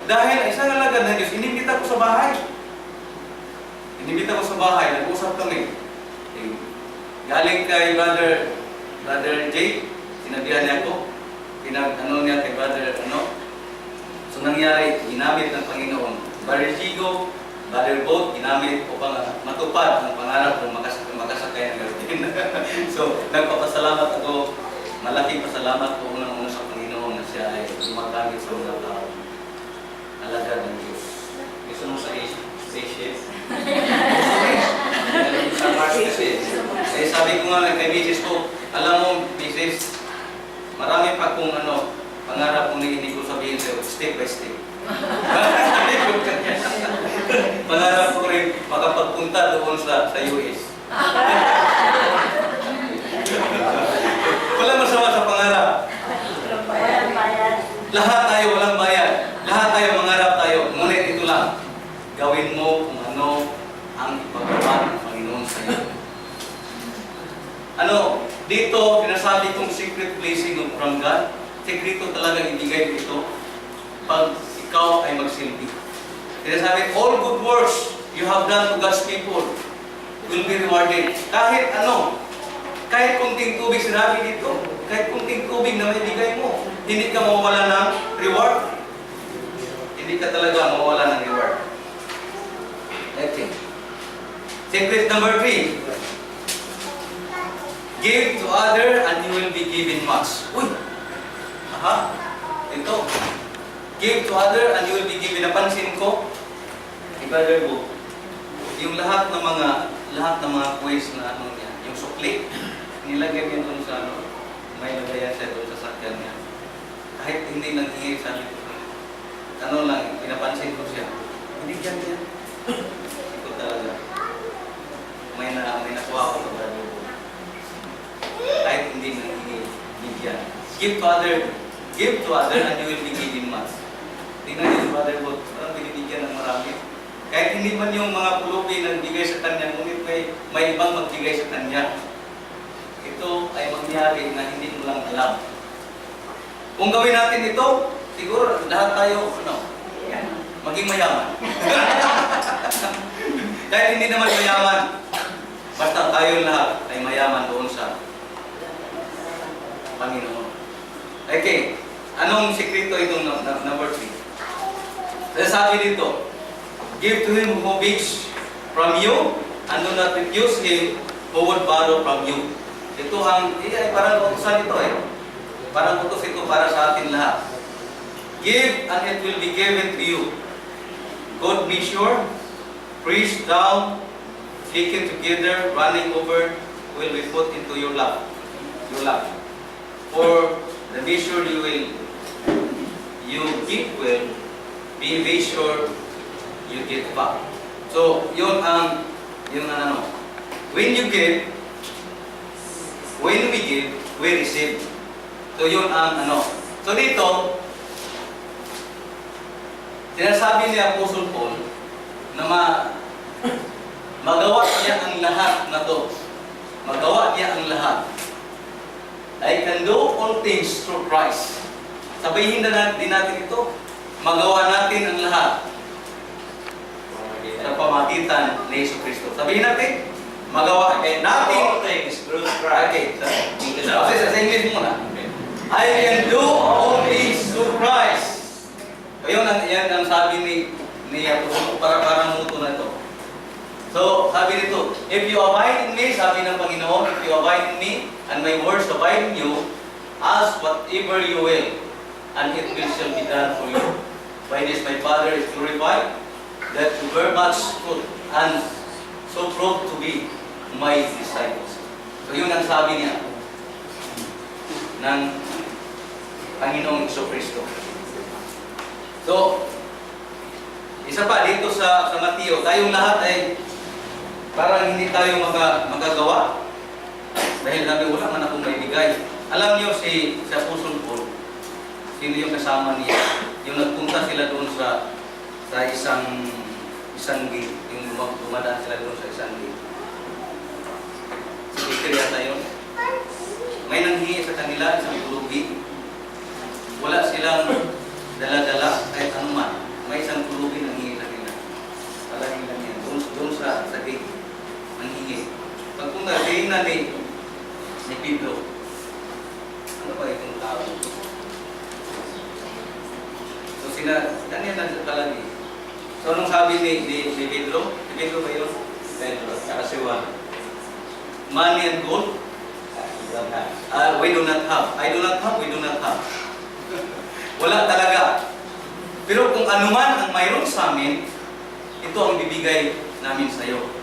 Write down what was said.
Dahil isang alagad ng Diyos, inimbita ko sa bahay. Inimbita ko sa bahay, nag-usap kami. Galing kay Brother Jay, sinabihan niya ako, pinag-ano niya kay Brother, So nangyari, ginamit ng Panginoon. Brother Jigo, Brother Boat, ginamit upang matupad ang pangarap ng makasakay ng aeroplane. So, nagpapasalamat ako, malaking pasalamat ko unang-una sa Panginoon na siya ay gumagamit sa mga tao. Alagad ng Diyos. Gusto mo sa spaceship? Sa Mars kasi. Eh, sabi ko nga kay Mrs. ko, alam mo, Mrs., marami pa kung pangarap kong hindi ko sabihin sa'yo, step by step. Pangarap ko rin makapagpunta doon sa US. Wala masama sa pangarap. Lahat tayo walang bayad. Lahat tayo mangarap tayo. Ngunit ito lang. Gawin mo kung ano ang ipagawa ng Panginoon sa iyo. Dito, pinasabi kong secret blessing from God. Sekreto talaga ibigay ito pag ikaw ay magsilbi. Pinasabi, all good works you have done to God's people will be rewarded. Kahit kunting tubig sinabi dito, kahit kunting tubig na may bigay mo, hindi ka mawawala ng reward. Hindi ka talaga mawawala ng reward. Okay. Secret number 3. Give to other and you will be given much. Uy! Ito. Give to other and you will be given. Napansin ko, Brother Bo, yung lahat ng mga quiz na niya, yung sukli, nilagay niya doon sa may lagayan siya doon sa sakyan niya. Kahit hindi nanghingi, sabi ko, pinapansin ko siya. Hindi dyan niya. Ito talaga. May nakuha ko sa Brother Bo. Kahit hindi nanghingi, bigyan. Give to other and you will be given much. Tingnan niyo si Brother Bo, parang binibigyan ng marami. Kahit hindi man yung mga pulubi nagbigay sa kanya, ngunit may ibang magbigay sa kanya. Ito ay mangyari na hindi mo lang alam. Kung gawin natin ito, siguro lahat tayo, maging mayaman. Kahit hindi naman mayaman, basta tayo lahat ay mayaman doon sa Panginoon. Okay, anong sikreto itong number 3? Sabi dito, give to him who begs from you, and do not refuse him who would borrow from you. Ito parang utusan ito Parang utos ito para sa atin lahat. Give and it will be given to you. Good measure, pressed down, shaken together, running over, will be put into your lap. For the measure you give will be measure you get back. So, yun ang when we give, we receive. So, yun ang So, dito, sinasabi ni Apostle Paul na magawa niya ang lahat na to. Magawa niya ang lahat. I can do all things through Christ. Sabihin na din natin ito. Magawa natin ang lahat sa pamagitan ni Yesu Cristo. Sabihin natin, magawa natin all things through Christ. Okay, sa English muna. I can do all things through Christ. So, yan ang sabi ni Apostol para muto na ito. So, sabi nito, if you abide in me, sabi ng Panginoon, if you abide in me, and my words abide in you, ask whatever you will, and it will shall be done for you. By this my Father is glorified, that you bear much fruit, and so prove to be my disciples. So, yun ang sabi niya ng Panginoong Jesucristo. So, isa pa dito sa Mateo, tayong lahat ay parang hindi tayo magagawa dahil nabi wala man akong maibigay. Alam niyo si Apostle Paul, sino yung kasama niya? Yung nagpunta sila doon sa isang gate, yung dumadaan sila doon sa isang gate. Si Peter yata yun. May nanghingi sa kanila, isang tulubi. Wala silang dala-dala kahit anuman. ganyan na palagi. So, anong sabi ni Pedro? Si Pedro ba yun? Pedro, saka si Juan. Money and gold? We do not have. I do not have, we do not have. Wala talaga. Pero kung anuman ang mayroon sa amin, ito ang bibigay namin sa iyo.